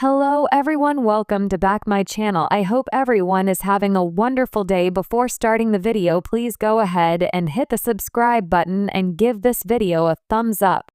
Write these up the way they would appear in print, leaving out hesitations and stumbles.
Hello everyone, welcome to back my channel. I hope everyone is having a wonderful day. Before starting the video, please go ahead and hit the subscribe button and give this video a thumbs up.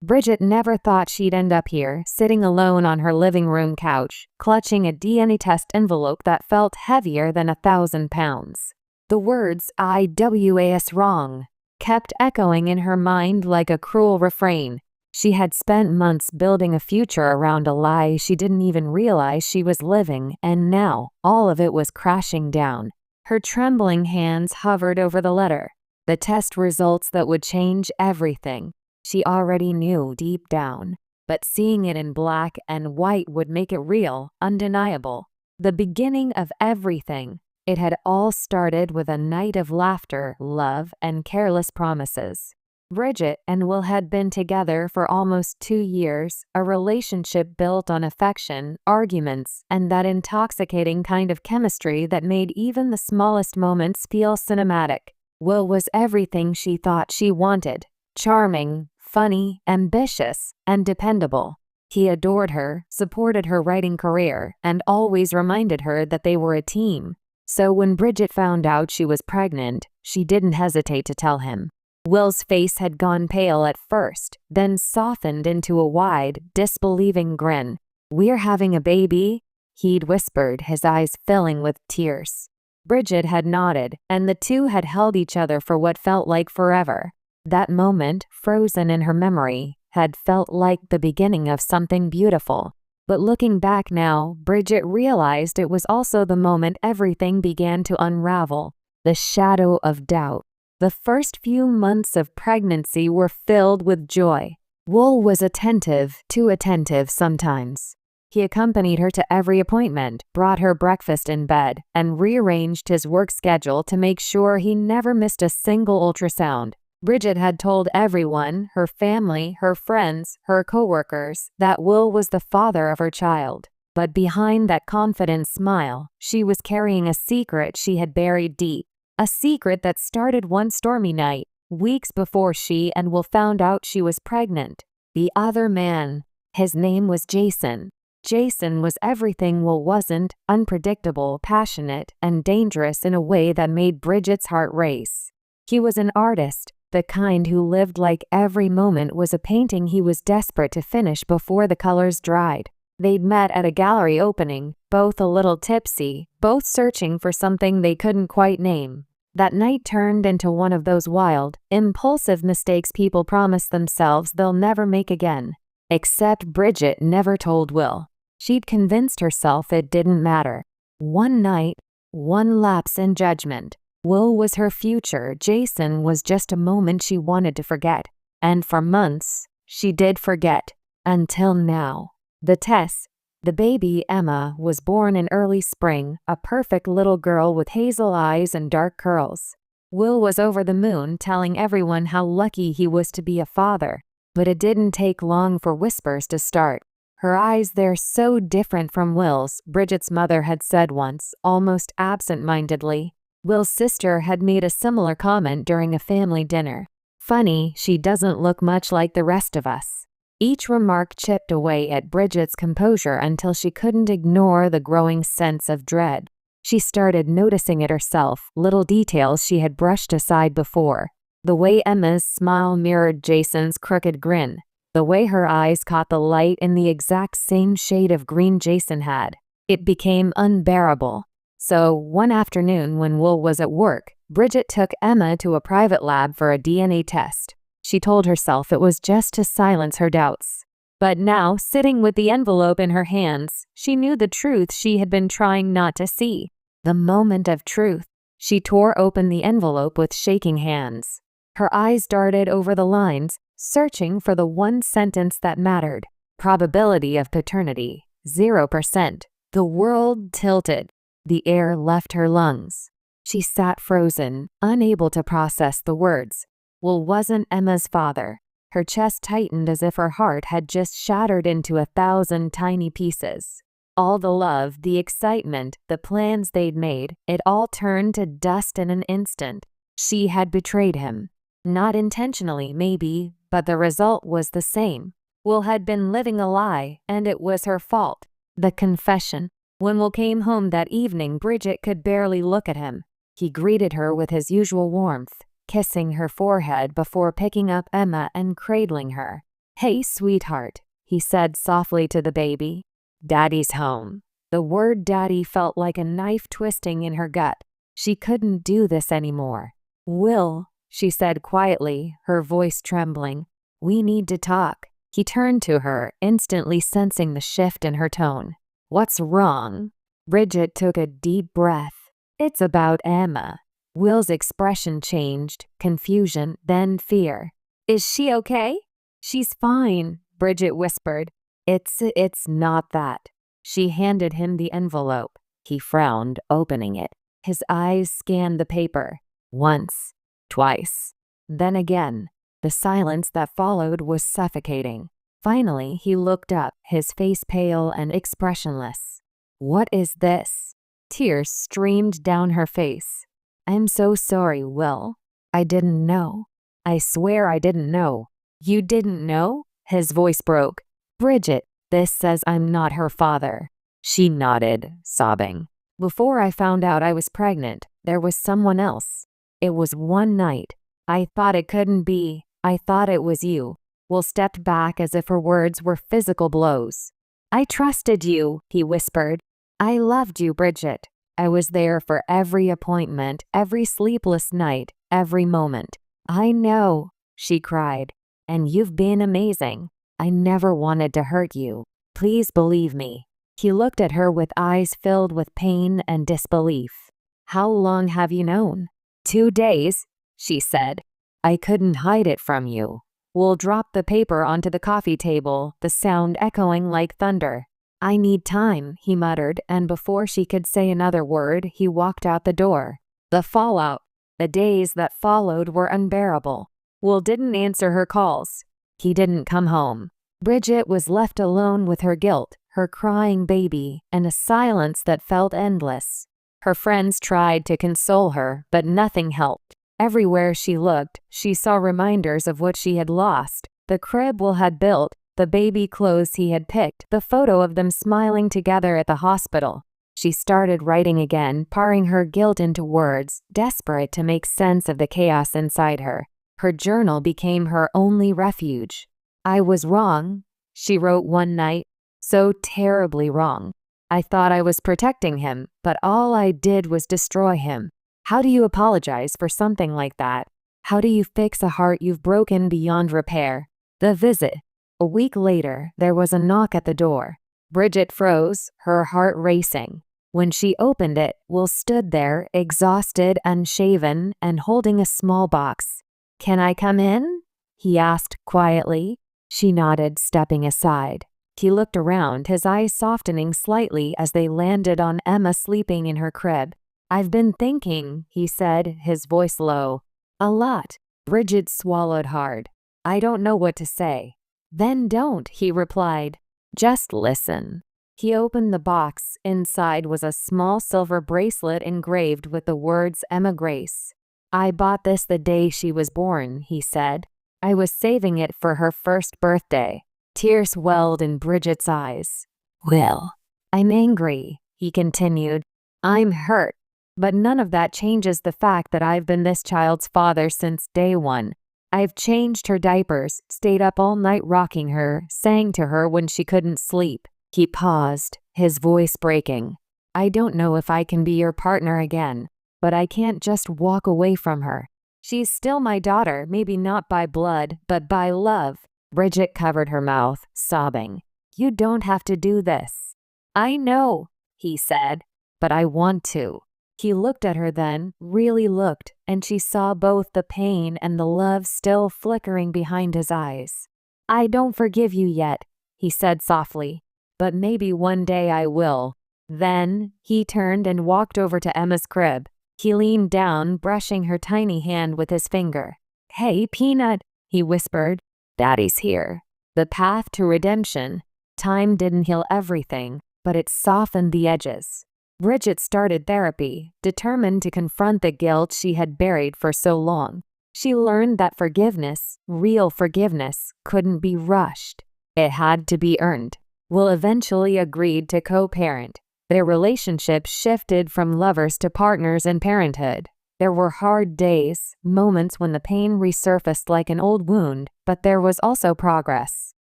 Bridget never thought she'd end up here, sitting alone on her living room couch, clutching a DNA test envelope that felt heavier than 1,000 pounds. The words "IWAS wrong" kept echoing in her mind like a cruel refrain. She had spent months building a future around a lie she didn't even realize she was living, and now all of it was crashing down. Her trembling hands hovered over the letter, the test results that would change everything. She already knew deep down, but seeing it in black and white would make it real, undeniable. The beginning of everything. It had all started with a night of laughter, love, and careless promises. Bridget and Will had been together for almost 2 years, a relationship built on affection, arguments, and that intoxicating kind of chemistry that made even the smallest moments feel cinematic. Will was everything she thought she wanted: charming, funny, ambitious, and dependable. He adored her, supported her writing career, and always reminded her that they were a team. So when Bridget found out she was pregnant, she didn't hesitate to tell him. Will's face had gone pale at first, then softened into a wide, disbelieving grin. "We're having a baby?" he'd whispered, his eyes filling with tears. Bridget had nodded, and the two had held each other for what felt like forever. That moment, frozen in her memory, had felt like the beginning of something beautiful. But looking back now, Bridget realized it was also the moment everything began to unravel. The shadow of doubt. The first few months of pregnancy were filled with joy. Will was attentive, too attentive sometimes. He accompanied her to every appointment, brought her breakfast in bed, and rearranged his work schedule to make sure he never missed a single ultrasound. Bridget had told everyone, her family, her friends, her coworkers, that Will was the father of her child. But behind that confident smile, she was carrying a secret she had buried deep. A secret that started one stormy night, weeks before she and Will found out she was pregnant. The other man. His name was Jason. Jason was everything Will wasn't: unpredictable, passionate, and dangerous in a way that made Bridget's heart race. He was an artist, the kind who lived like every moment was a painting he was desperate to finish before the colors dried. They'd met at a gallery opening, both a little tipsy, both searching for something they couldn't quite name. That night turned into one of those wild, impulsive mistakes people promise themselves they'll never make again. Except Bridget never told Will. She'd convinced herself it didn't matter. One night, one lapse in judgment. Will was her future, Jason was just a moment she wanted to forget. And for months, she did forget. Until now. The test. The baby, Emma, was born in early spring, a perfect little girl with hazel eyes and dark curls. Will was over the moon, telling everyone how lucky he was to be a father. But it didn't take long for whispers to start. "Her eyes, they're so different from Will's," Bridget's mother had said once, almost absent-mindedly. Will's sister had made a similar comment during a family dinner. "Funny, she doesn't look much like the rest of us." Each remark chipped away at Bridget's composure until she couldn't ignore the growing sense of dread. She started noticing it herself, little details she had brushed aside before. The way Emma's smile mirrored Jason's crooked grin. The way her eyes caught the light in the exact same shade of green Jason had. It became unbearable. So, one afternoon when Will was at work, Bridget took Emma to a private lab for a DNA test. She told herself it was just to silence her doubts. But now, sitting with the envelope in her hands, she knew the truth she had been trying not to see. The moment of truth. She tore open the envelope with shaking hands. Her eyes darted over the lines, searching for the one sentence that mattered. Probability of paternity, 0%. The world tilted. The air left her lungs. She sat frozen, unable to process the words. Will wasn't Emma's father. Her chest tightened as if her heart had just shattered into 1,000 tiny pieces. All the love, the excitement, the plans they'd made, it all turned to dust in an instant. She had betrayed him. Not intentionally, maybe, but the result was the same. Will had been living a lie, and it was her fault. The confession. When Will came home that evening, Bridget could barely look at him. He greeted her with his usual warmth, kissing her forehead before picking up Emma and cradling her. "Hey, sweetheart," he said softly to the baby. "Daddy's home." The word daddy felt like a knife twisting in her gut. She couldn't do this anymore. "Will," she said quietly, her voice trembling, "we need to talk." He turned to her, instantly sensing the shift in her tone. "What's wrong?" Bridget took a deep breath. "It's about Emma." Will's expression changed, confusion, then fear. "Is she okay?" "She's fine," Bridget whispered. It's not that." She handed him the envelope. He frowned, opening it. His eyes scanned the paper. Once, twice, then again. The silence that followed was suffocating. Finally, he looked up, his face pale and expressionless. "What is this?" Tears streamed down her face. "I'm so sorry, Will. I didn't know. I swear I didn't know." "You didn't know?" His voice broke. "Bridget, this says I'm not her father." She nodded, sobbing. "Before I found out I was pregnant, there was someone else. It was one night. I thought it couldn't be. I thought it was you." Will stepped back as if her words were physical blows. "I trusted you," he whispered. "I loved you, Bridget. I was there for every appointment, every sleepless night, every moment." "I know," she cried. "And you've been amazing. I never wanted to hurt you. Please believe me." He looked at her with eyes filled with pain and disbelief. "How long have you known?" 2 days, she said. "I couldn't hide it from you." Will dropped the paper onto the coffee table, the sound echoing like thunder. "I need time," he muttered, and before she could say another word, he walked out the door. The fallout, the days that followed were unbearable. Will didn't answer her calls. He didn't come home. Bridget was left alone with her guilt, her crying baby, and a silence that felt endless. Her friends tried to console her, but nothing helped. Everywhere she looked, she saw reminders of what she had lost. The crib Will had built, the baby clothes he had picked, the photo of them smiling together at the hospital. She started writing again, pouring her guilt into words, desperate to make sense of the chaos inside her. Her journal became her only refuge. "I was wrong," she wrote one night. "So terribly wrong. I thought I was protecting him, but all I did was destroy him." How do you apologize for something like that? How do you fix a heart you've broken beyond repair? The visit. A week later, there was a knock at the door. Bridget froze, her heart racing. When she opened it, Will stood there, exhausted, unshaven, and holding a small box. "Can I come in?" he asked quietly. She nodded, stepping aside. He looked around, his eyes softening slightly as they landed on Emma sleeping in her crib. "I've been thinking," he said, his voice low. "A lot." Bridget swallowed hard. "I don't know what to say." "Then don't," he replied. "Just listen." He opened the box. Inside was a small silver bracelet engraved with the words Emma Grace. "I bought this the day she was born," he said. "I was saving it for her first birthday." Tears welled in Bridget's eyes. "Will, I'm angry," he continued. "I'm hurt. But none of that changes the fact that I've been this child's father since day one. I've changed her diapers, stayed up all night rocking her, sang to her when she couldn't sleep." He paused, his voice breaking. "I don't know if I can be your partner again, but I can't just walk away from her. She's still my daughter, maybe not by blood, but by love." Bridget covered her mouth, sobbing. "You don't have to do this." "I know," he said, "but I want to." He looked at her then, really looked, and she saw both the pain and the love still flickering behind his eyes. "I don't forgive you yet," he said softly, "but maybe one day I will." Then, he turned and walked over to Emma's crib. He leaned down, brushing her tiny hand with his finger. "Hey, Peanut," he whispered. "Daddy's here." The path to redemption. Time didn't heal everything, but it softened the edges. Bridget started therapy, determined to confront the guilt she had buried for so long. She learned that forgiveness, real forgiveness, couldn't be rushed. It had to be earned. Will eventually agreed to co-parent. Their relationship shifted from lovers to partners in parenthood. There were hard days, moments when the pain resurfaced like an old wound, but there was also progress.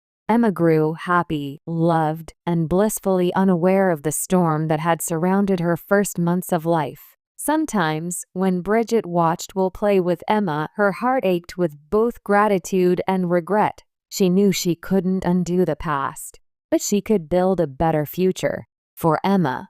Emma grew happy, loved, and blissfully unaware of the storm that had surrounded her first months of life. Sometimes, when Bridget watched Will play with Emma, her heart ached with both gratitude and regret. She knew she couldn't undo the past, but she could build a better future. For Emma,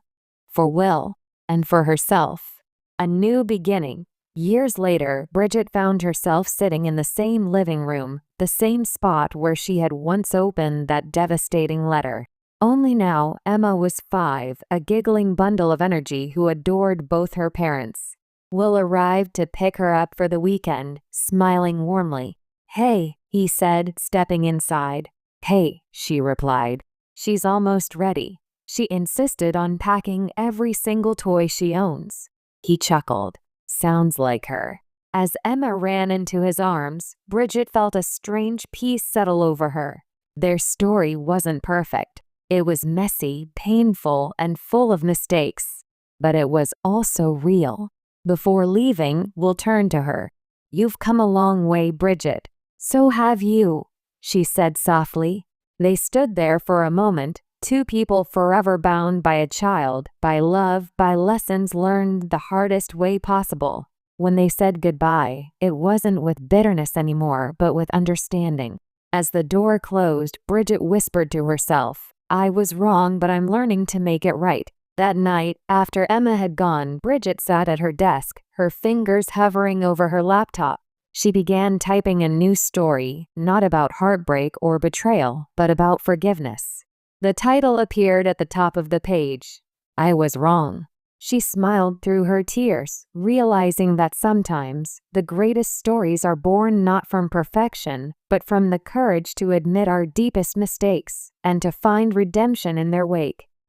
for Will, and for herself. A new beginning. Years later, Bridget found herself sitting in the same living room, the same spot where she had once opened that devastating letter. Only now, Emma was 5, a giggling bundle of energy who adored both her parents. Will arrived to pick her up for the weekend, smiling warmly. "Hey," he said, stepping inside. "Hey," she replied. "She's almost ready." She insisted on packing every single toy she owns. He chuckled. "Sounds like her." As Emma ran into his arms, Bridget felt a strange peace settle over her. Their story wasn't perfect. It was messy, painful, and full of mistakes. But it was also real. Before leaving, Will turned to her. "You've come a long way, Bridget." "So have you," she said softly. They stood there for a moment, two people forever bound by a child, by love, by lessons learned the hardest way possible. When they said goodbye, it wasn't with bitterness anymore, but with understanding. As the door closed, Bridget whispered to herself, "I was wrong, but I'm learning to make it right." That night, after Emma had gone, Bridget sat at her desk, her fingers hovering over her laptop. She began typing a new story, not about heartbreak or betrayal, but about forgiveness. The title appeared at the top of the page. "I was wrong." She smiled through her tears, realizing that sometimes the greatest stories are born not from perfection, but from the courage to admit our deepest mistakes and to find redemption in their wake.